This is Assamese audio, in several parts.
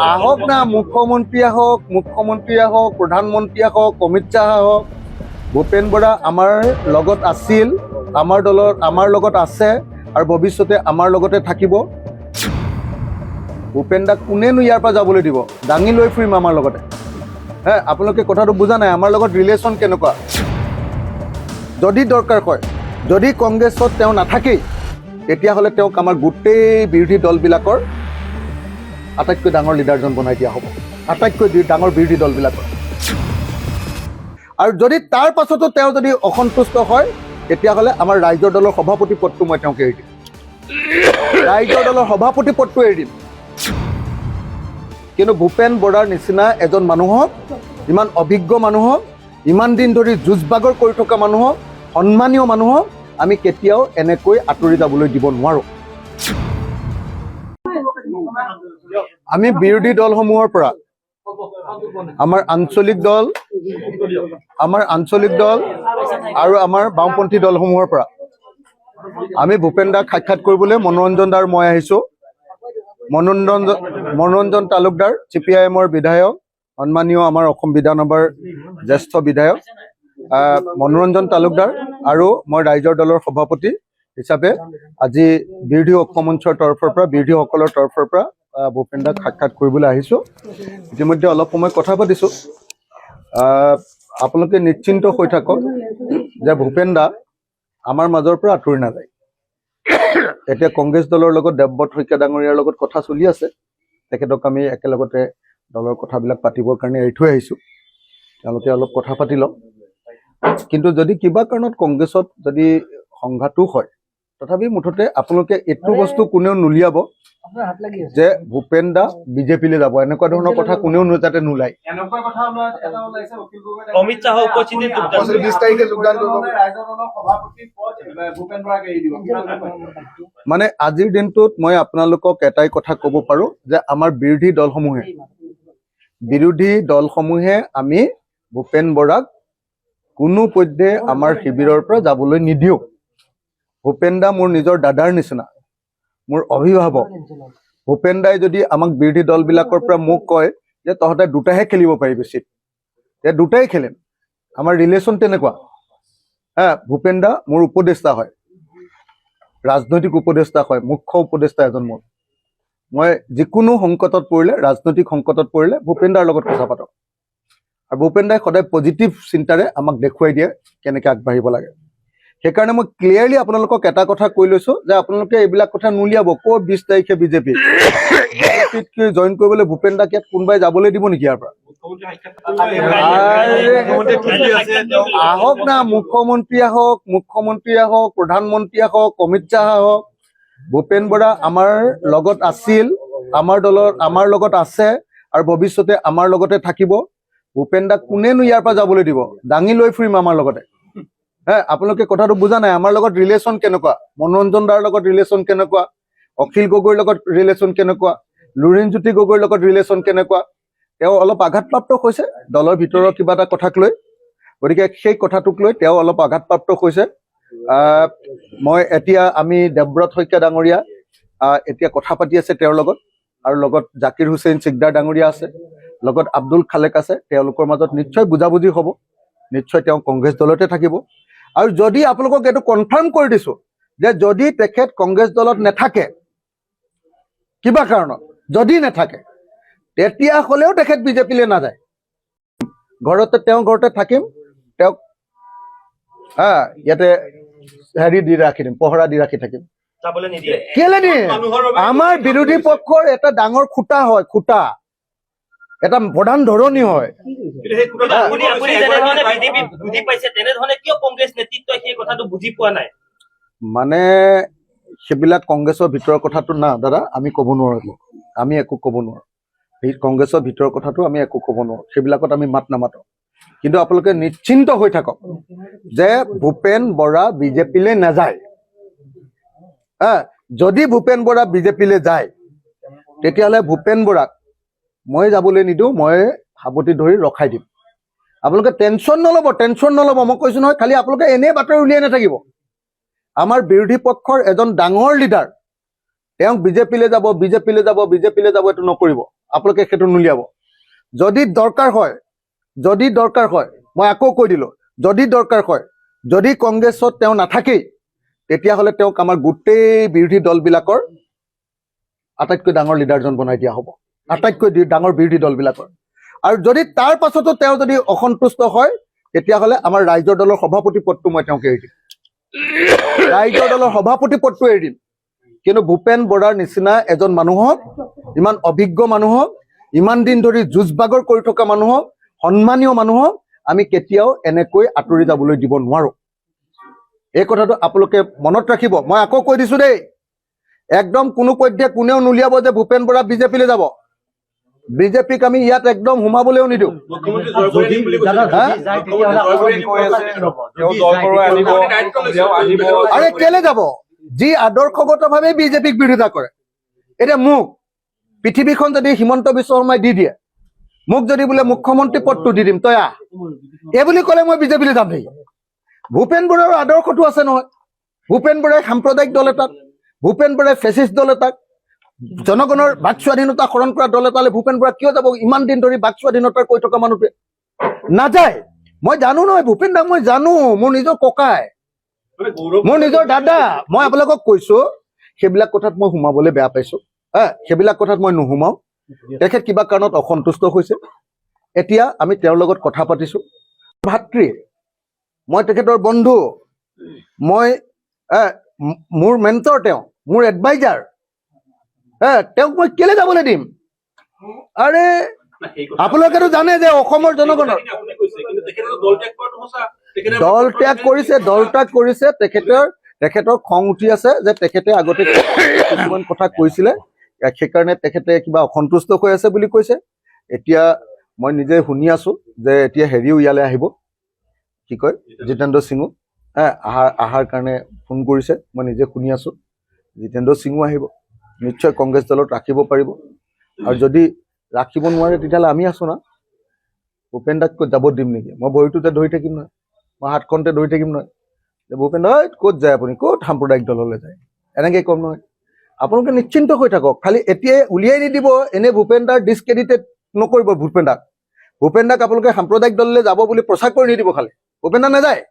আহক না, মুখ্যমন্ত্ৰী আহক, প্ৰধানমন্ত্ৰী আহক, অমিত শ্বাহ আহক, ভূপেন বৰা আমাৰ লগত আছিল, আমাৰ লগত আছে আৰু ভৱিষ্যতে আমাৰ লগতে থাকিব। ভূপেন দাক কোনেনো ইয়াৰ পৰা যাবলৈ দিব? দাঙি লৈ ফুৰিম আমাৰ লগতে। আপোনালোকে কথাটো বুজা নাই, আমাৰ লগত ৰিলেশ্যন কেনেকুৱা। যদি দৰকাৰ হয়, যদি কংগ্ৰেছত তেওঁ নাথাকেই, তেতিয়াহ'লে তেওঁক আমাৰ গোটেই বিৰোধী দলবিলাকৰ আটাইতকৈ ডাঙৰ লিডাৰজন বনাই দিয়া হ'ব, আটাইতকৈ ডাঙৰ বিৰোধী দলবিলাকৰ। আৰু যদি তাৰ পাছতো তেওঁ যদি অসন্তুষ্ট হয়, তেতিয়াহ'লে আমাৰ ৰাইজৰ দলৰ সভাপতি পদটো মই তেওঁক এৰি দিম, ৰাইজৰ দলৰ সভাপতি পদটো এৰি দিম। কিন্তু ভূপেন বৰাৰ নিচিনা এজন মানুহক, ইমান অভিজ্ঞ মানুহক, ইমান দিন ধৰি যুঁজ বাগৰ কৰি থকা মানুহক, সন্মানীয় মানুহক আমি কেতিয়াও এনেকৈ আঁতৰি যাবলৈ দিব নোৱাৰোঁ। আমি বিৰোধী দলসমূহৰ পৰা, আমাৰ আঞ্চলিক দল আৰু আমাৰ বাওঁপন্থী দলসমূহৰ পৰা আমি ভূপেন দাক সাক্ষাৎ কৰিবলৈ মনোৰঞ্জন দাৰ মই আহিছোঁ। মনোৰঞ্জন তালুকদাৰ CPIMৰ বিধায়ক, সন্মানীয় আমাৰ অসম বিধানসভাৰ জ্যেষ্ঠ বিধায়ক মনোৰঞ্জন তালুকদাৰ আৰু মই ৰাইজৰ দলৰ সভাপতি হিচাপে আজি বিৰোধী ঐক্যমঞ্চৰ তৰফৰ পৰা, বিৰোধীসকলৰ তৰফৰ পৰা ভূপেন দাক সাক্ষাৎ কৰিবলৈ আহিছোঁ। ইতিমধ্যে অলপ সময় কথা পাতিছোঁ। আপোনালোকে নিশ্চিন্ত হৈ থাকক যে ভূপেন দা আমাৰ মাজৰ পৰা আঁতৰি নাযায়। এতিয়া কংগ্ৰেছ দলৰ লগত দেৱব্ৰত শইকীয়া ডাঙৰীয়াৰ লগত কথা চলি আছে, তেখেতক আমি একেলগতে দলৰ কথাবিলাক পাতিবৰ কাৰণে এৰি থৈ আহিছোঁ, তেওঁলোকে অলপ কথা পাতি লওক। কিন্তু যদি কিবা কাৰণত কংগ্ৰেছত যদি সংঘাতো হয়, তথাপি মুঠতে আপোনালোকে এইটো বস্তু কোনেও নুলিয়াব যে ভূপেন দা বিজেপিলৈ যাব, এনেকুৱা ধৰণৰ কথা কোনেও যাতে নোলায়। অমিত শ্বাহ উপস্থিতিত 20 তাৰিখে যোগদান কৰিব। মানে আজিৰ দিনটোত মই আপোনালোকক এটাই কথা ক'ব পাৰোঁ যে আমাৰ বিৰোধী দলসমূহে আমি ভূপেন বৰাক কোনোপধ্যে আমাৰ শিবিৰৰ পৰা যাবলৈ নিদিওঁ। ভূপেন দা মোৰ নিজৰ দাদাৰ নিচিনা, মোৰ অভিভাৱক। ভূপেন দাই যদি আমাক বিৰোধী দলবিলাকৰ পৰা মোক কয় যে তহঁতে দুটাহে খেলিব পাৰিবি চিট, তে দুটাই খেলিম। আমাৰ ৰিলেশ্যন তেনেকুৱা। ভূপেন দা মোৰ উপদেষ্টা হয়, ৰাজনৈতিক উপদেষ্টা হয়, মুখ্য উপদেষ্টা এজন মোৰ। মই যিকোনো সংকটত পৰিলে, ৰাজনৈতিক সংকটত পৰিলে ভূপেন দাৰ লগত কথা পাতোঁ। আৰু ভূপেন দাই সদায় পজিটিভ চিন্তাৰে আমাক দেখুৱাই দিয়ে কেনেকৈ আগবাঢ়িব লাগে। সেইকাৰণে মই ক্লিয়াৰলি আপোনালোকক এটা কথা কৈ লৈছোঁ যে আপোনালোকে এইবিলাক কথা নুলিয়াব। ক'ত 20 তাৰিখে বিজেপিত জইন কৰিবলৈ ভূপেন দাক ইয়াত কোনোবাই যাবলৈ দিব নেকি ইয়াৰ পৰা? আহক না, মুখ্যমন্ত্ৰী আহক, প্ৰধানমন্ত্ৰী আহক, অমিত শ্বাহ আহক, ভূপেন বৰা আমাৰ লগত আছিল, আমাৰ লগত আছে আৰু ভৱিষ্যতে আমাৰ লগতে থাকিব। ভূপেন দাক কোনেনো ইয়াৰ পৰা যাবলৈ দিব? দাঙি লৈ ফুৰিম আমাৰ লগতে। আপোনালোকে কথাটো বুজা নাই, আমাৰ লগত ৰিলেশ্যন কেনেকুৱা, মনোৰঞ্জন দাৰ লগত ৰিলেশ্যন কেনেকুৱা, অখিল গগৈৰ লগত ৰিলেশ্যন কেনেকুৱা, লুৰিণজ্যোতি গগৈৰ লগত ৰিলেশ্যন কেনেকুৱা। তেওঁ অলপ আঘাতপ্ৰাপ্ত হৈছে দলৰ ভিতৰৰ কিবা এটা কথাক লৈ, গতিকে সেই কথাটোক লৈ তেওঁ অলপ আঘাতপ্ৰাপ্ত হৈছে। আমি দেৱব্ৰত শইকীয়া ডাঙৰীয়া এতিয়া কথা পাতি আছে তেওঁৰ লগত, আৰু লগত জাকিৰ হুছেইন চিকদাৰ ডাঙৰীয়া আছে, লগত আব্দুল খালেক আছে। তেওঁলোকৰ মাজত নিশ্চয় বুজাবুজি হ'ব, নিশ্চয় তেওঁ কংগ্ৰেছ দলতে থাকিব। আৰু যদি আপোনালোকক এইটো কনফাৰ্ম কৰি দিছোঁ যে যদি তেখেত কংগ্ৰেছ দলত নাথাকে, কিবা কাৰণত যদি নাথাকে, তেতিয়াহ'লেও তেখেত বিজেপিলৈ নাযায়। তেওঁ ঘৰতে থাকিম, তেওঁক ইয়াতে পহৰা দি ৰাখি থাকিম। কেলে নিয়ে? আমাৰ বিৰোধী পক্ষৰ এটা ডাঙৰ খুঁটা হয়, এটা প্ৰধান ধৰণী হয়। মানে সেইবিলাক কংগ্ৰেছৰ ভিতৰৰ কথাটো না দাদা, আমি ক'ব নোৱাৰো, আমি একো ক'ব নোৱাৰো। সেই কংগ্ৰেছৰ ভিতৰৰ কথাটো আমি একো ক'ব নোৱাৰো, সেইবিলাকত আমি মাত নামাতো। কিন্তু আপোনালোকে নিশ্চিন্ত হৈ থাকক যে ভূপেন বৰা বিজেপিলৈ নাযায়। যদি ভূপেন বৰা বিজেপিলৈ যায়, তেতিয়াহ'লে ভূপেন বৰাক মই যাবলৈ নিদিওঁ, মই সাৱটি ধৰি ৰখাই দিম। আপোনালোকে টেনশ্যন নল'ব, মই কৈছোঁ নহয়। খালি আপোনালোকে এনেই বাতৰি উলিয়াই নাথাকিব। আমাৰ বিৰোধী পক্ষৰ এজন ডাঙৰ লিডাৰ, তেওঁক বিজেপিলৈ যাব এইটো নকৰিব। আপোনালোকে সেইটো নুলিয়াব। যদি দৰকাৰ হয় মই আকৌ কৈ দিলোঁ, যদি দৰকাৰ হয়, যদি কংগ্ৰেছত তেওঁ নাথাকেই, তেতিয়াহ'লে তেওঁক আমাৰ গোটেই বিৰোধী দলবিলাকৰ আটাইতকৈ ডাঙৰ লিডাৰজন বনাই দিয়া হ'ব, আটাইতকৈ ডাঙৰ বিৰোধী দলবিলাকৰ। আৰু যদি তাৰ পাছতো তেওঁ যদি অসন্তুষ্ট হয়, তেতিয়াহ'লে আমাৰ ৰাইজৰ দলৰ সভাপতি পদটো মই তেওঁক এৰি দিম, ৰাইজৰ দলৰ সভাপতি পদটো এৰি দিম। কিন্তু ভূপেন বৰাৰ নিচিনা এজন মানুহক, ইমান অভিজ্ঞ মানুহক, ইমান দিন ধৰি যুঁজ বাগৰ কৰি থকা মানুহক, সন্মানীয় মানুহক আমি কেতিয়াও এনেকৈ আঁতৰি যাবলৈ দিব নোৱাৰো। এই কথাটো আপোনালোকে মনত ৰাখিব। মই আকৌ কৈ দিছো দেই, একদম কোনো পধ্যে কোনেও নুলিয়াব যে ভূপেন বৰা বিজেপিলৈ যাব। বিজেপিক আমি ইয়াত একদম সোমাবলৈও নিদিওঁ। আৰে কেলে যাব? যি আদৰ্শগতভাৱে বিজেপিক বিৰোধিতা কৰে। এতিয়া মোক পৃথিৱীখন যদি হিমন্ত বিশ্ব শৰ্মাই দি দিয়ে, মোক যদি বোলে মুখ্যমন্ত্ৰী পদটো দি দিম, তই আহ, এই বুলি ক'লে মই বিজেপিলৈ যাম নেকি? ভূপেন বৰাৰ আদৰ্শটো আছে নহয়। ভূপেন বৰাই সাম্প্ৰদায়িক দল এটাক, ভূপেন বৰাই ফেচিষ্ট দল এটাক, জনগণৰ বাক স্বাধীনতা হৰণ কৰা দল এটালৈ ভূপেন বৰা কিয় যাব? ইমান দিন ধৰি বাক স্বাধীনতাৰ কৈ থকা মানুহটোৱে নাযায়। মই জানো নহয় ভূপেন দাক, মই জানো, মোৰ নিজৰ ককাই, মোৰ নিজৰ দাদা। মই আপোনালোকক কৈছো, সেইবিলাক কথাত মই সোমাবলৈ বেয়া পাইছো। সেইবিলাক কথাত মই নুসুমাও। তেখেত কিবা কাৰণত অসন্তুষ্ট হৈছে। এতিয়া আমি তেওঁৰ লগত কথা পাতিছো। ভাতৃ, মই তেখেতৰ বন্ধু, মই মোৰ মেণ্টৰ, তেওঁ মোৰ এডভাইজাৰ। তেওঁক মই কেলে যাবলৈ দিম? আৰে আপোনালোকেতো জানে যে অসমৰ জনগণৰ দল ত্যাগ কৰিছে। তেখেতৰ খং উঠি আছে যে তেখেতে আগতে কিছুমান কথা কৈছিলে, সেইকাৰণে তেখেতে কিবা অসন্তুষ্ট হৈ আছে বুলি কৈছে। এতিয়া মই নিজে শুনি আছো যে এতিয়া হেৰিও ইয়ালৈ আহিব, কি কয়, জিতেন্দ্ৰ সিঙো অহাৰ কাৰণে ফোন কৰিছে। মই নিজে শুনি আছো জিতেন্দ্ৰ সিঙো আহিব, নিশ্চয় কংগ্ৰেছ দলত ৰাখিব পাৰিব। আৰু যদি ৰাখিব নোৱাৰে তেতিয়াহ'লে আমি আছো না। ভূপেন দাক ক'ত যাব দিম নেকি? মই ভৰিটোতে ধৰি থাকিম নহয়, মই হাতখনতে ধৰি থাকিম নহয়। ভূপেন দা ক'ত যায়, আপুনি ক'ত সাম্প্ৰদায়িক দললৈ যায়, এনেকৈ ক'ম নহয়। আপোনালোকে নিশ্চিন্ত হৈ থাকক। খালি এতিয়াই উলিয়াই নিদিব, এনে ভূপেন দাৰ ডিছক্ৰেডিটেড নকৰিব। ভূপেন দাক আপোনালোকে সাম্প্ৰদায়িক দললৈ যাব বুলি প্ৰচাৰ কৰি নিদিব। খালি ভূপেন দা নাযায়।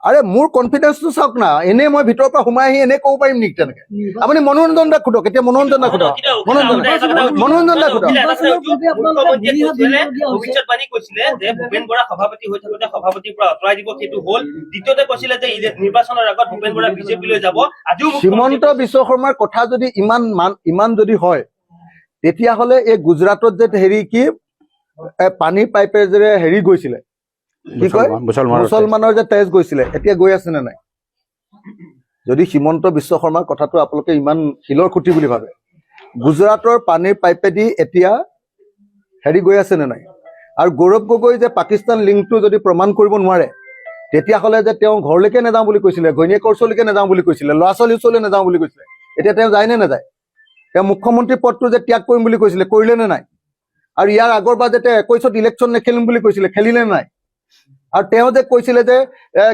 আৰে মোৰ কনফিডেন্সটো চাওক না, এনেই মই ভিতৰৰ পৰা সোমাই আহি এনেই ক'ব পাৰিম নেকি তেনেকে? আপুনি মনোৰঞ্জন দাক সোধক, এতিয়া মনোৰঞ্জন দাক সোধক। ভৱিষ্যতবাণী কৈছিলে যে ভূপেন বৰা সভাপতি হৈ থাকোতে সভাপতিৰ পৰা আঁতৰাই দিব, সেইটো হ'ল। দ্বিতীয়তে কৈছিলে যে নিৰ্বাচনৰ আগত ভূপেন বৰা বিজেপিলৈ যাব। আজিও হিমন্ত বিশ্ব শৰ্মাৰ কথা যদি ইমান যদি হয়, তেতিয়াহ'লে এই গুজৰাটত যে হেৰি কি পানীৰ পাইপে যে হেৰি গৈছিলে, কি কয়, মুছলমানৰ যে তেজ গৈছিলে, এতিয়া গৈ আছে নে নাই? যদি হিমন্ত বিশ্ব শৰ্মাৰ কথাটো আপোনালোকে ইমান শিলৰ খুঁটি বুলি ভাবে, গুজৰাটৰ পানীৰ পাইপেদি এতিয়া হেৰি গৈ আছে নে নাই? আৰু গৌৰৱ গগৈ যে পাকিস্তান লিংকটো যদি প্ৰমাণ কৰিব নোৱাৰে, তেতিয়াহ'লে যে তেওঁ ঘৰলৈকে নাযাওঁ বুলি কৈছিলে, ঘৈণীয়েকৰ ওচৰলৈকে নাযাওঁ বুলি কৈছিলে, ল'ৰা ছোৱালীৰ ওচৰলৈ নাযাওঁ বুলি কৈছিলে, এতিয়া তেওঁ যায় নে নাযায়? তেওঁ মুখ্যমন্ত্ৰী পদটো যে ত্যাগ কৰিম বুলি কৈছিলে, কৰিলে নে নাই? আৰু ইয়াৰ আগৰবাৰ যে তেওঁ 21ত ইলেকশ্যন নেখেলিম বুলি কৈছিলে, খেলিলে নে নাই? আৰু তেওঁ যে কৈছিলে যে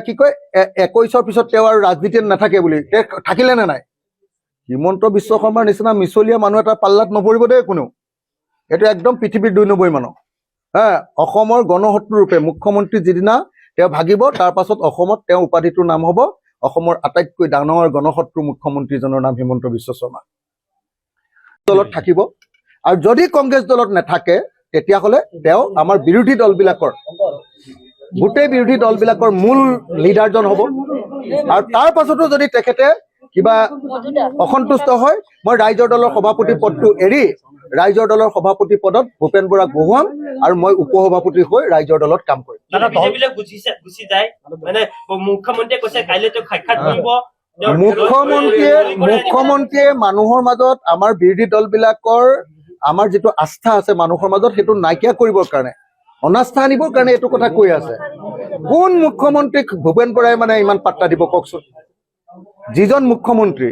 কি কয় 21ৰ পিছত তেওঁ আৰু ৰাজনীতিত নাথাকে বুলি, তেওঁ থাকিলে নে নাই? হিমন্ত বিশ্ব শৰ্মাৰ নিচিনা মিছলীয়া মানুহ এটা পাল্লাত নপৰিব দেই কোনেও। এইটো একদম পৃথিৱীৰ 2 নম্বৰ মানুহ। অসমৰ গণশত্ৰু ৰূপে মুখ্যমন্ত্ৰী যিদিনা তেওঁ ভাগিব, তাৰ পাছত অসমত তেওঁ উপাধিটোৰ নাম হ'ব অসমৰ আটাইতকৈ ডাঙৰ গণশত্ৰু মুখ্যমন্ত্ৰীজনৰ নাম হিমন্ত বিশ্ব শৰ্মা। দলত থাকিব। আৰু যদি কংগ্ৰেছ দলত নাথাকে, তেতিয়াহ'লে তেওঁ আমাৰ বিৰোধী দলবিলাকৰ, গোটেই বিৰোধী দলবিলাকৰ মূল লিডাৰজন হ'ব। আৰু তাৰ পাছতো যদি তেখেতে কিবা অসন্তুষ্ট হয়, মই ৰাইজৰ দলৰ সভাপতি পদটো এৰি ৰাইজৰ দলৰ সভাপতি পদত ভূপেন বৰাক বহুৱাম, আৰু মই উপ সভাপতি হৈ ৰাইজৰ দলত কাম কৰিম। মুখ্যমন্ত্ৰীয়ে মানুহৰ মাজত, আমাৰ বিৰোধী দলবিলাকৰ আমাৰ যিটো আস্থা আছে মানুহৰ মাজত, সেইটো নাইকিয়া কৰিবৰ কাৰণে, অনাস্থা আনিবৰ কাৰণে এইটো কথা কৈ আছে। কোন মুখ্যমন্ত্ৰীক ভূপেন বৰাই মানে ইমান পাত্তা দিব কওকচোন? যিজন মুখ্যমন্ত্ৰী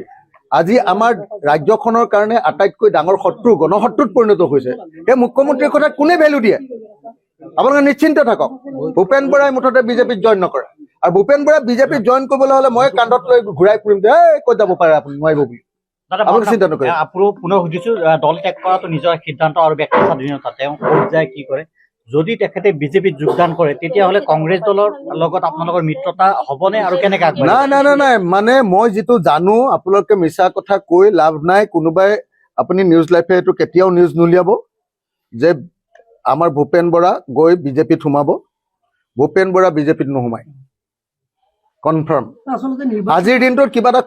আজি আমাৰ ৰাজ্যখনৰ কাৰণে আটাইতকৈ ডাঙৰ শত্ৰু, গণশত্ৰুত পৰিণত হৈছে, সেই মুখ্যমন্ত্ৰীৰ কথা কোনে ভেলু দিয়ে? আপোনালোকে নিশ্চিন্ত থাকক, ভূপেন বৰাই মুঠতে বিজেপিত জইন নকৰে। আৰু ভূপেন বৰাই বিজেপিত জইন কৰিবলৈ হ'লে মই কান্ধত লৈ ঘূৰাই ফুৰিম যে ক'ত যাব পাৰে আপুনি, নোৱাৰিব বুলি। দাদা আপোনালোকে চিন্তা নকৰে। আপুৰো পুনৰ সুধিছো, দল ত্যাগ কৰাটো নিজৰ সিদ্ধান্ত আৰু ব্যক্তি স্বাধীনতা, তেওঁ ক'ত যায় কি কৰে। যদি তেখেতে বিজেপিত যোগদান কৰে তেতিয়াহ'লে কংগ্ৰেছ দলৰ লগত আপোনালোকৰ মিত্ৰতা হ'বনে আৰু কেনেকে আগবাঢ়িব? নাই মানে মই যিটো জানো, আপোনালোকে মিছা কথা কৈ লাভ নাই। কোনোবাই আপুনি নিউজ লাইফে এইটো কেতিয়াও নিউজ নুলিয়াব যে আমাৰ ভূপেন বৰা গৈ বিজেপিত সোমাব। ভূপেন বৰা বিজেপিত নোসোমায়, কনফাৰ্ম। আজিৰ দিনটোত কিবা এটা